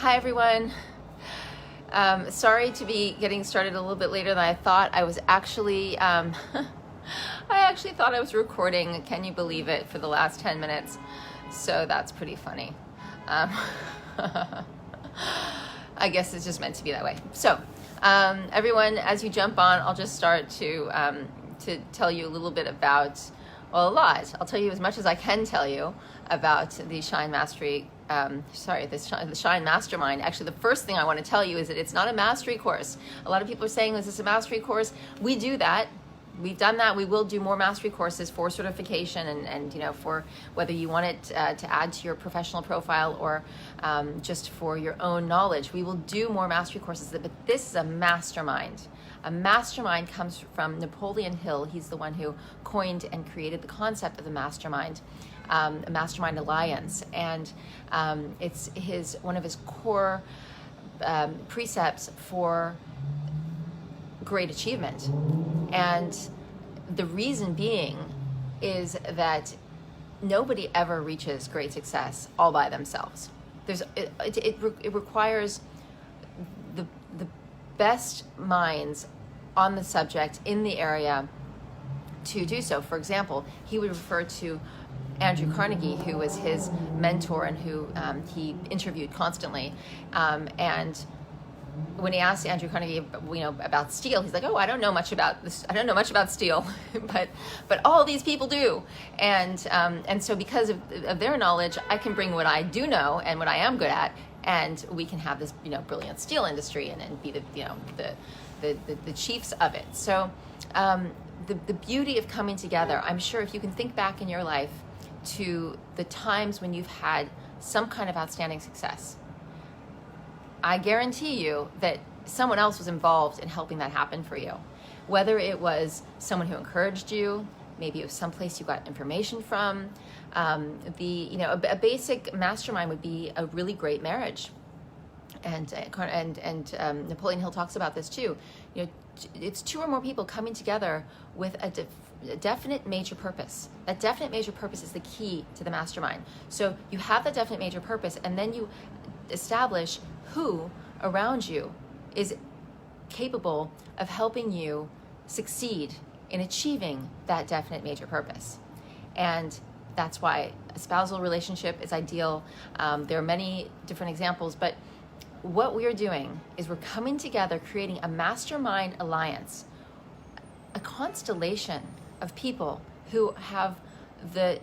Hi everyone. Sorry to be getting started a little bit later than I thought. I was actually, I actually thought I was recording, can you believe it, for the last 10 minutes. So that's pretty funny. I guess it's just meant to be that way. So everyone, as you jump on, I'll just start to tell you a little bit about, well, a lot. I'll tell you as much as I can tell you about the Shine Mastery, the Shine Mastermind. Actually, the first thing I want to tell you is that it's not a mastery course. A lot of people are saying, is this a mastery course? We do that. We've done that. We will do more mastery courses for certification and you know, for whether you want it to add to your professional profile or just for your own knowledge. We will do more mastery courses, but this is a mastermind. A mastermind comes from Napoleon Hill. He's the one who coined and created the concept of the mastermind, a Mastermind Alliance, and it's one of his core precepts for great achievement. And the reason being is that nobody ever reaches great success all by themselves. It requires the best minds on the subject in the area to do so. For example, he would refer to Andrew Carnegie, who was his mentor and who he interviewed constantly. And when he asked Andrew Carnegie, about steel, he's like, "Oh, I don't know much about this. I don't know much about steel, but all these people do." And so because of their knowledge, I can bring what I do know and what I am good at, and we can have this brilliant steel industry and be the chiefs of it. So the beauty of coming together, I'm sure if you can think back in your life to the times when you've had some kind of outstanding success, I guarantee you that someone else was involved in helping that happen for you. Whether it was someone who encouraged you, maybe it was someplace you got information from. A basic mastermind would be a really great marriage. And Napoleon Hill talks about this too. It's two or more people coming together with a definite major purpose. That definite major purpose is the key to the mastermind. So you have that definite major purpose, and then you establish who around you is capable of helping you succeed in achieving that definite major purpose. And that's why a spousal relationship is ideal. There are many different examples, but what we are doing is we're coming together, creating a mastermind alliance, a constellation of people who have the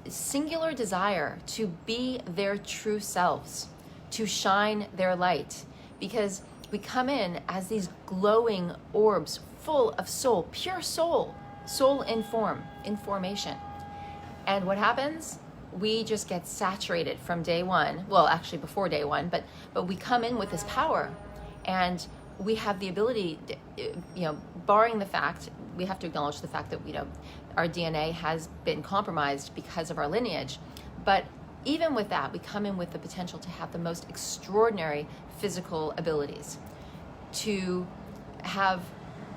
singular desire to be their true selves, to shine their light, because we come in as these glowing orbs full of soul, pure soul in formation. And what happens? We just get saturated from day one. Well, actually before day one, but we come in with this power, and we have the ability, barring the fact, we have to acknowledge the fact that our DNA has been compromised because of our lineage. But even with that, we come in with the potential to have the most extraordinary physical abilities, to have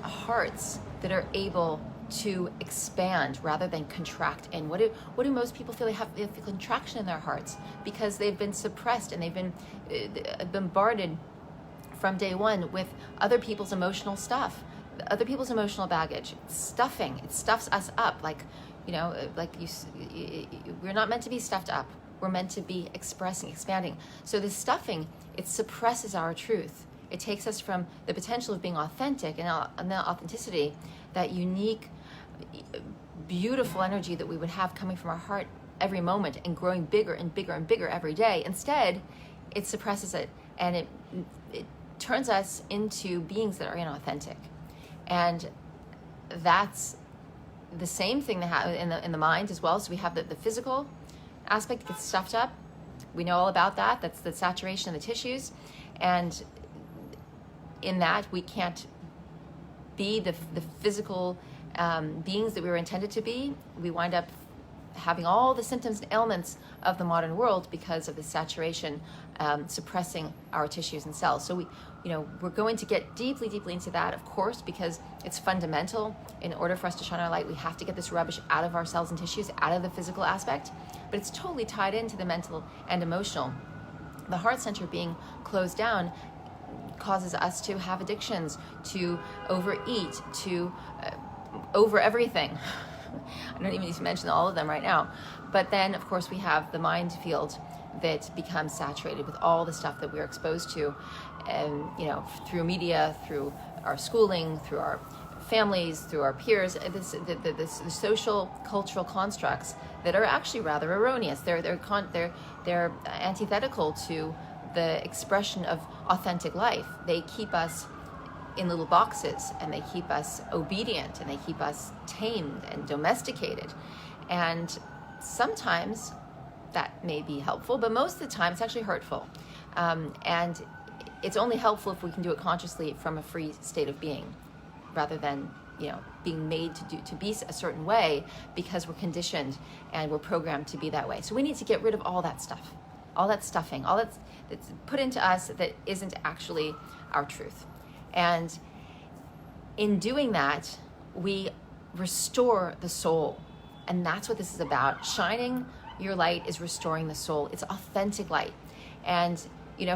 hearts that are able to expand rather than contract. And what do most people feel? They have contraction in their hearts because they've been suppressed and they've been bombarded from day one with other people's emotional stuff, other people's emotional baggage. It stuffs us up. We're not meant to be stuffed up. We're meant to be expressing, expanding. So this stuffing, it suppresses our truth. It takes us from the potential of being authentic and the authenticity, that unique, beautiful energy that we would have coming from our heart every moment and growing bigger and bigger and bigger every day. Instead, it suppresses it, and it turns us into beings that are inauthentic. And that's the same thing that in the mind as well. So we have the physical aspect gets stuffed up. We know all about that. That's the saturation of the tissues. And in that, we can't be the physical beings that we were intended to be. We wind up having all the symptoms and ailments of the modern world because of the saturation suppressing our tissues and cells. So we're going to get deeply into that, of course, because it's fundamental. In order for us to shine our light, we have to get this rubbish out of our cells and tissues, out of the physical aspect. But it's totally tied into the mental and emotional. The heart center being closed down causes us to have addictions, to overeat, to over everything. I don't even need to mention all of them right now. But then, of course, we have the mind field that becomes saturated with all the stuff that we're exposed to, and through media, through our schooling, through our families, through our peers, the social cultural constructs that are actually rather erroneous. They're antithetical to the expression of authentic life. They keep us in little boxes, and they keep us obedient, and they keep us tamed and domesticated. And sometimes that may be helpful, but most of the time it's actually hurtful. And it's only helpful if we can do it consciously from a free state of being, rather than being made to be a certain way because we're conditioned and we're programmed to be that way. So we need to get rid of all that stuff, all that stuffing, all that's put into us that isn't actually our truth. And in doing that, we restore the soul. And that's what this is about. Shining your light is restoring the soul. It's authentic light. And,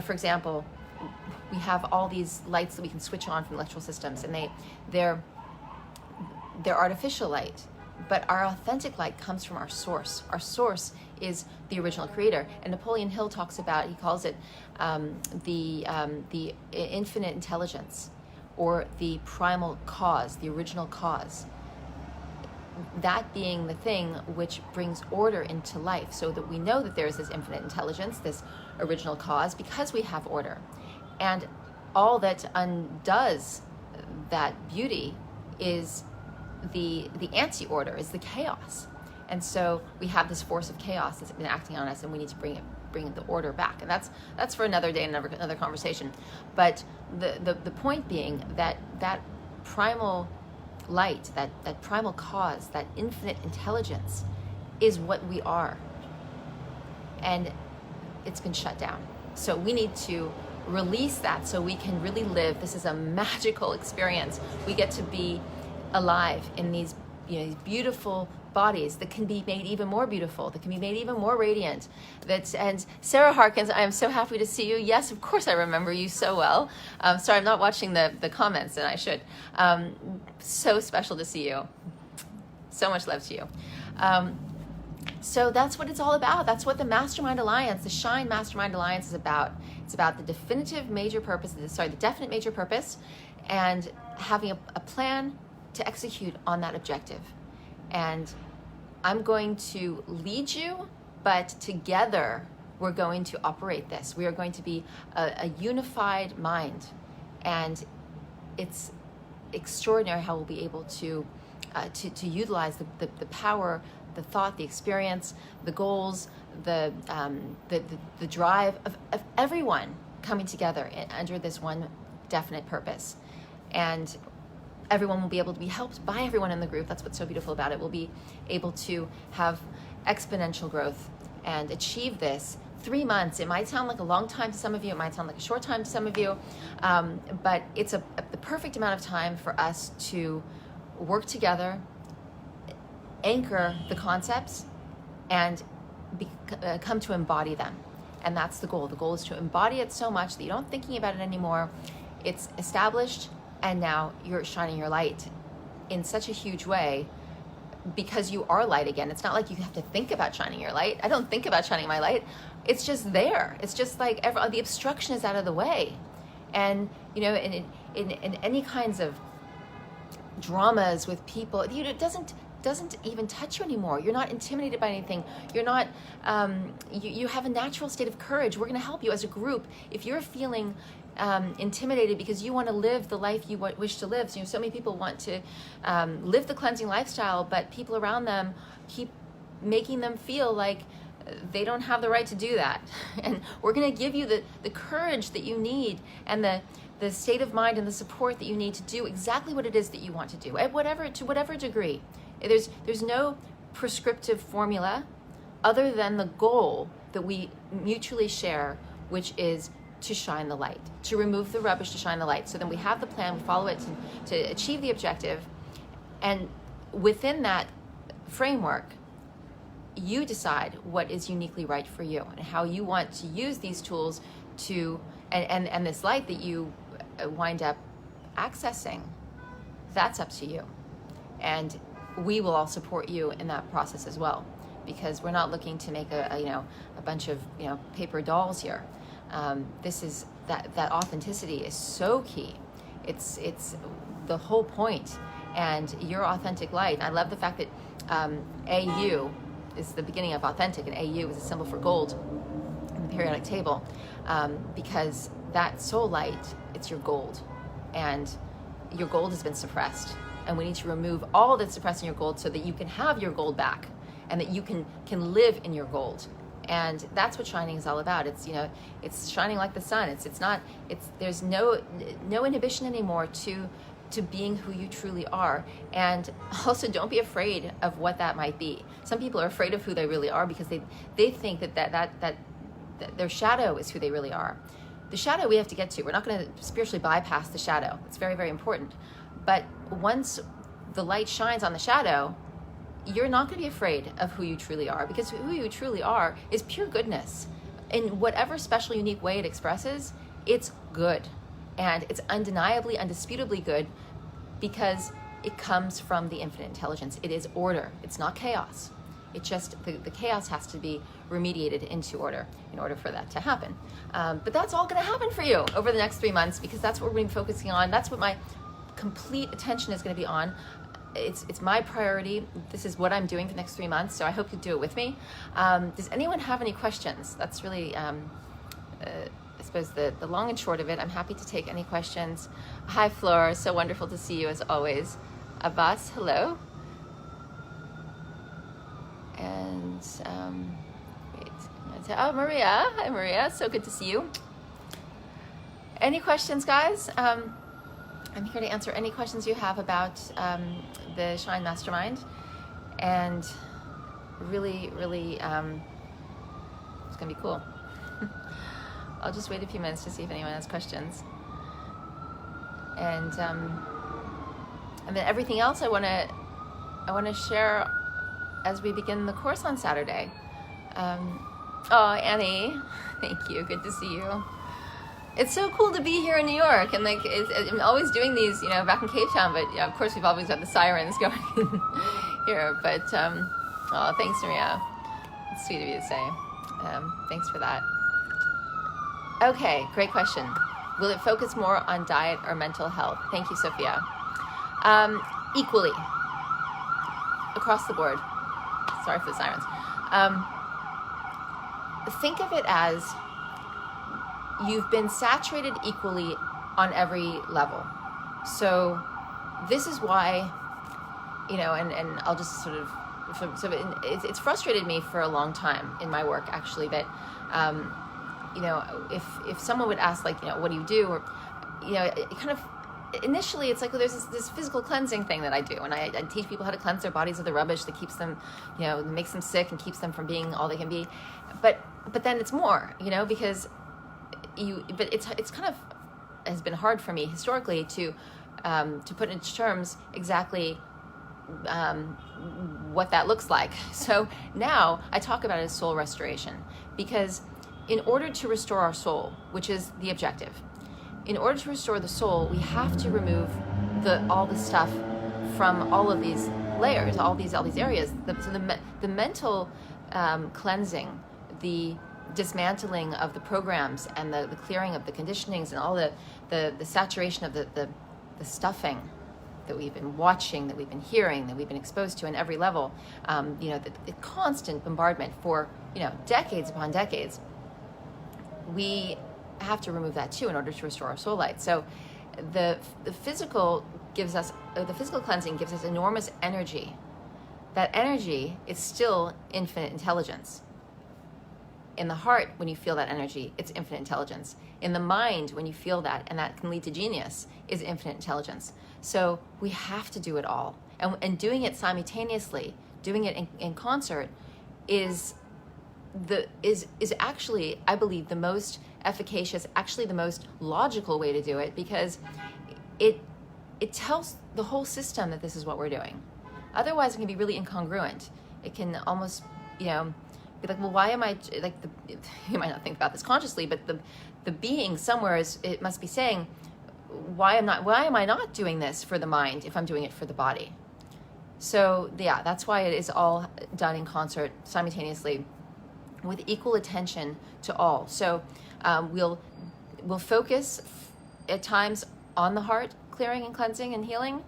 for example, we have all these lights that we can switch on from electrical systems, and they're artificial light. But our authentic light comes from our source. Our source is the original creator. And Napoleon Hill talks about, he calls it the infinite intelligence, or the primal cause, the original cause. That being the thing which brings order into life, so that we know that there is this infinite intelligence, this original cause, because we have order. And all that undoes that beauty is the anti-order, is the chaos. And so we have this force of chaos that's been acting on us, and we need to bring the order back. And that's for another day and another conversation. But the point being that primal light, that primal cause, that infinite intelligence is what we are. And it's been shut down. So we need to release that so we can really live. This is a magical experience. We get to be alive in these beautiful bodies that can be made even more beautiful, that can be made even more radiant. And Sarah Harkins, I am so happy to see you. Yes, of course I remember you so well. Sorry, I'm not watching the comments, and I should. So special to see you. So much love to you. So that's what it's all about. That's what the Mastermind Alliance, the Shine Mastermind Alliance, is about. It's about the definite major purpose, and having a plan to execute on that objective. And I'm going to lead you, but together we're going to operate this. We are going to be a unified mind. And it's extraordinary how we'll be able to utilize the power, the thought, the experience, the goals, the drive of everyone coming together under this one definite purpose. And everyone will be able to be helped by everyone in the group. That's what's so beautiful about it. We'll be able to have exponential growth and achieve this. 3 months, it might sound like a long time to some of you, it might sound like a short time to some of you, but it's the perfect amount of time for us to work together, anchor the concepts, and come to embody them. And that's the goal. The goal is to embody it so much that you don't thinking about it anymore. It's established, and now you're shining your light in such a huge way because you are light again. It's not like you have to think about shining your light. I don't think about shining my light. It's just there. It's just like the obstruction is out of the way. And, in any kinds of dramas with people, it doesn't even touch you anymore. You're not intimidated by anything. You're not, you have a natural state of courage. We're going to help you as a group. If you're feeling intimidated because you want to live the life you wish to live. So many people want to live the cleansing lifestyle, but people around them keep making them feel like they don't have the right to do that. And we're going to give you the courage that you need, and the state of mind and the support that you need to do exactly what it is that you want to do, to whatever degree. There's no prescriptive formula other than the goal that we mutually share, which is to shine the light, to remove the rubbish, to shine the light. So then we have the plan, we follow it to achieve the objective. And within that framework, you decide what is uniquely right for you and how you want to use these tools to, and this light that you wind up accessing, that's up to you. And we will all support you in that process as well, because we're not looking to make a bunch of paper dolls here. This is that authenticity is so key. It's the whole point, and your authentic light. I love the fact that AU is the beginning of authentic, and AU is a symbol for gold in the periodic table, because that soul light, it's your gold, and your gold has been suppressed, and we need to remove all that's suppressing your gold so that you can have your gold back, and that you can live in your gold. And that's what shining is all about. It's it's shining like the sun. There's no inhibition anymore to being who you truly are. And also, don't be afraid of what that might be. Some people are afraid of who they really are because they think that their shadow is who they really are. The shadow we have to get to. We're not going to spiritually bypass the shadow. It's very, very important. But once the light shines on the shadow, you're not going to be afraid of who you truly are, because who you truly are is pure goodness. In whatever special, unique way it expresses, it's good. And it's undeniably, undisputably good, because it comes from the infinite intelligence. It is order. It's not chaos. It just, the chaos has to be remediated into order in order for that to happen. But that's all going to happen for you over the next 3 months, because that's what we're going to be focusing on. That's what my complete attention is going to be on. It's my priority. This is what I'm doing for the next 3 months, so I hope you do it with me. Does anyone have any questions? That's really, I suppose, the long and short of it. I'm happy to take any questions. Hi, Flora. So wonderful to see you as always. Abbas, hello. And wait. Oh, Maria. Hi, Maria. So good to see you. Any questions, guys? I'm here to answer any questions you have about the Shine Mastermind, and really, really, it's gonna be cool. I'll just wait a few minutes to see if anyone has questions, and then everything else I want to share as we begin the course on Saturday. Oh, Annie, thank you. Good to see you. It's so cool to be here in New York, and I'm always doing these, back in Cape Town, but yeah, of course we've always got the sirens going here, but, oh, thanks, Maria. It's sweet of you to say. Thanks for that. Okay, great question. Will it focus more on diet or mental health? Thank you, Sophia. Equally, across the board. Sorry for the sirens. Think of it as you've been saturated equally on every level. So this is why, and I'll just sort of, it's frustrated me for a long time in my work, actually, that, if someone would ask, like, what do you do? Or, it kind of, initially it's like, well, there's this physical cleansing thing that I do. And I teach people how to cleanse their bodies of the rubbish that keeps them, makes them sick and keeps them from being all they can be. But then it's more, because but it's kind of has been hard for me historically to put into terms exactly what that looks like. So now I talk about it as soul restoration, because in order to restore our soul, which is the objective, in order to restore the soul, we have to remove all the stuff from all of these layers, all these areas. The mental cleansing, the dismantling of the programs, and the clearing of the conditionings, and all the saturation of the stuffing that we've been watching, that we've been hearing, that we've been exposed to in every level, the constant bombardment for decades upon decades. We have to remove that too in order to restore our soul light. So the physical cleansing gives us enormous energy. That energy is still infinite intelligence. In the heart, when you feel that energy, it's infinite intelligence. In the mind, when you feel that, and that can lead to genius, is infinite intelligence. So we have to do it all. And doing it simultaneously, doing it in concert, is actually, I believe, the most efficacious, actually the most logical way to do it, because it tells the whole system that this is what we're doing. Otherwise, it can be really incongruent. It can almost be like, well, why am I, like, you might not think about this consciously, but the being somewhere it must be saying, why am I not doing this for the mind if I'm doing it for the body? So yeah, that's why it is all done in concert simultaneously with equal attention to all. So we'll focus at times on the heart clearing and cleansing and healing,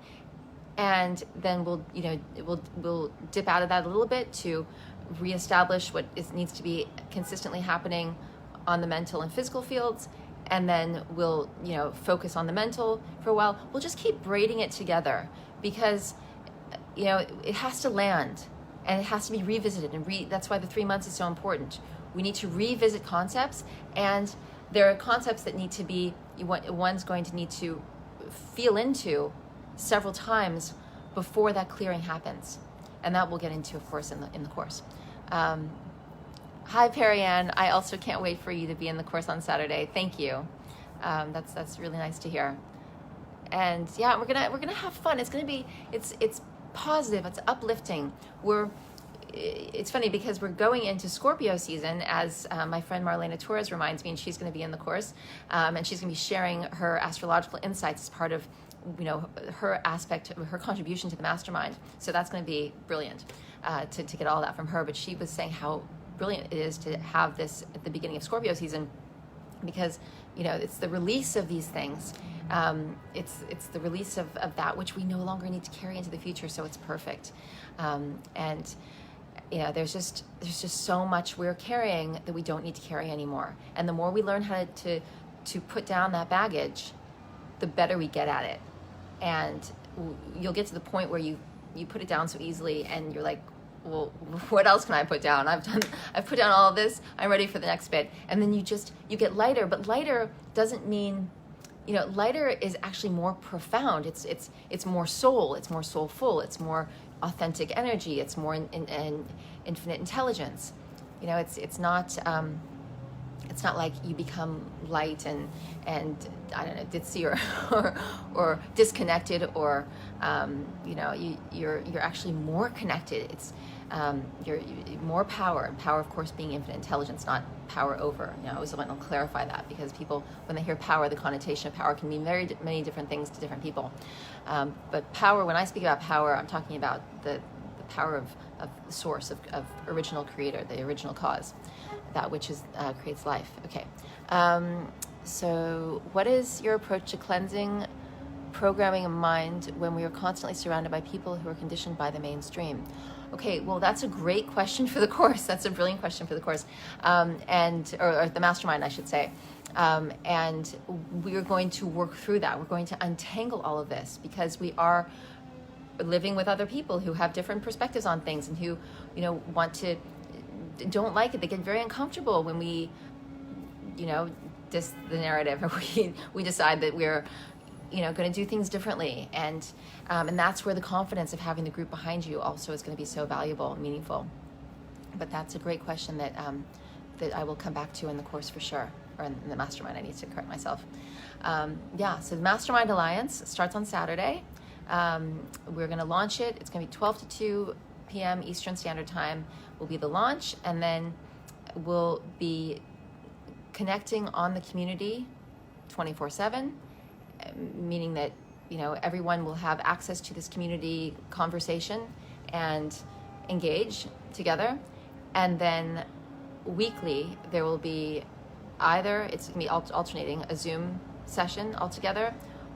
and then we'll dip out of that a little bit to reestablish what needs to be consistently happening on the mental and physical fields, and then we'll focus on the mental for a while. We'll just keep braiding it together, because it has to land and it has to be revisited, and that's why the 3 months is so important. We need to revisit concepts, and there are concepts that need to be, one's going to need to feel into several times before that clearing happens, and that we'll get into, of course, in the course. Hi, Perry Ann. I also can't wait for you to be in the course on Saturday. Thank you. That's really nice to hear. And yeah, we're gonna have fun. It's gonna be it's positive. It's uplifting. It's funny because we're going into Scorpio season, as my friend Marlena Torres reminds me, and she's going to be in the course, and she's going to be sharing her astrological insights as part of her aspect, her contribution to the mastermind. So that's going to be brilliant to get all that from her. But she was saying how brilliant it is to have this at the beginning of Scorpio season, because it's the release of these things. It's the release of that which we no longer need to carry into the future. So it's perfect. And there's just so much we're carrying that we don't need to carry anymore. And the more we learn how to put down that baggage, the better we get at it. And you'll get to the point where you put it down so easily, and you're like, well, what else can I put down? I've put down all of this. I'm ready for the next bit. And then you get lighter, but lighter doesn't mean, lighter is actually more profound. It's more soul. It's more soulful. It's more authentic energy. It's more infinite intelligence. It's not like you become light and I don't know, ditzy or disconnected, or you're actually more connected. It's you're more power, and power, of course, being infinite intelligence, not power over. I always want to clarify that, because people, when they hear power, the connotation of power can mean many different things to different people. But power, when I speak about power, I'm talking about the power of the source, of original creator, the original cause, that which creates life. Okay. So what is your approach to cleansing, programming a mind when we are constantly surrounded by people who are conditioned by the mainstream? Okay, well, that's a great question for the course. That's a brilliant question for the course, or the mastermind, I should say. And we are going to work through that. We're going to untangle all of this, because we are living with other people who have different perspectives on things, and who, don't like it. They get very uncomfortable when we, the narrative, or we decide that we're, going to do things differently. And that's where the confidence of having the group behind you also is going to be so valuable and meaningful. But that's a great question that I will come back to in the course for sure, or in the mastermind. I need to correct myself. So the Mastermind Alliance starts on Saturday. We're going to launch it. It's going to be 12 to 2 p.m. Eastern Standard Time will be the launch, and then we'll be connecting on the community 24/7, meaning that everyone will have access to this community conversation and engage together. And then weekly there will be it's going to be alternating a Zoom session altogether,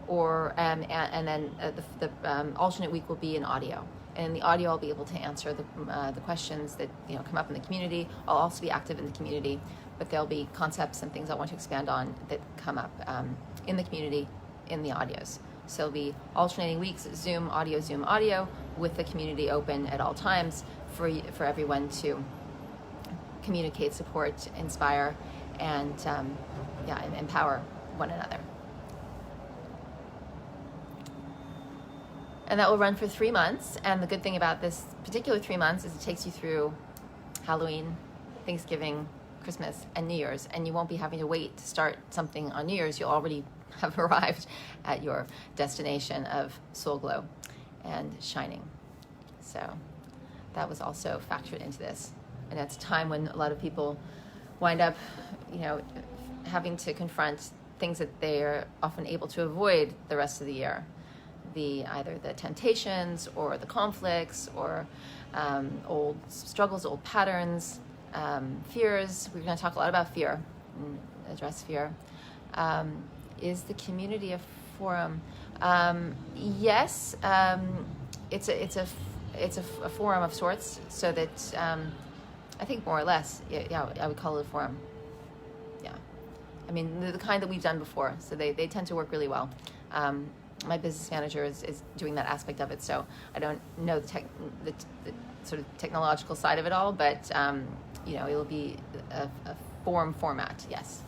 or and then the alternate week will be an audio. And in the audio, I'll be able to answer the questions that come up in the community. I'll also be active in the community, but there'll be concepts and things I want to expand on that come up in the community in the audios. So it'll be alternating weeks, Zoom audio, with the community open at all times for everyone to communicate, support, inspire, and empower one another. And that will run for 3 months. And the good thing about this particular 3 months is it takes you through Halloween, Thanksgiving, Christmas, and New Year's. And you won't be having to wait to start something on New Year's. You'll already have arrived at your destination of soul glow and shining. So that was also factored into this. and it's a time when a lot of people wind up, having to confront things that they are often able to avoid the rest of the year. Either the temptations or the conflicts or old struggles, old patterns, fears. We're going to talk a lot about fear and address fear. Is the community a forum? Yes, it's a forum of sorts. So that I think more or less, yeah, I would call it a forum. Yeah, I mean the kind that we've done before. So they tend to work really well. My business manager is doing that aspect of it, so I don't know the sort of technological side of it all, but it'll be a forum format, yes.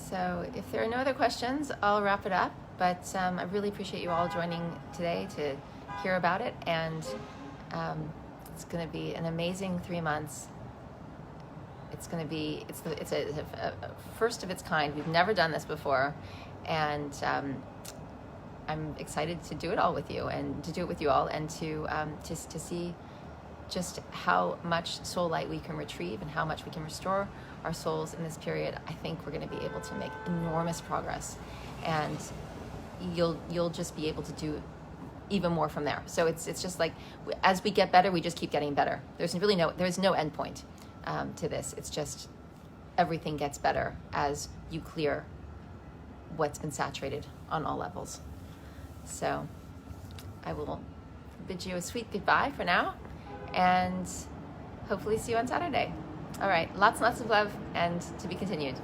So if there are no other questions, I'll wrap it up, but I really appreciate you all joining today to hear about it, and it's going to be an amazing 3 months. It's going to be, it's a first of its kind. We've never done this before, and I'm excited to do it all with you, and to do it with you all, and to see just how much soul light we can retrieve and how much we can restore our souls in this period. I think we're going to be able to make enormous progress, and you'll just be able to do even more from there. So it's just like, as we get better, we just keep getting better. There's no end point to this. It's just everything gets better as you clear what's been saturated on all levels. So I will bid you a sweet goodbye for now, and hopefully see you on Saturday. All right, lots and lots of love, and to be continued.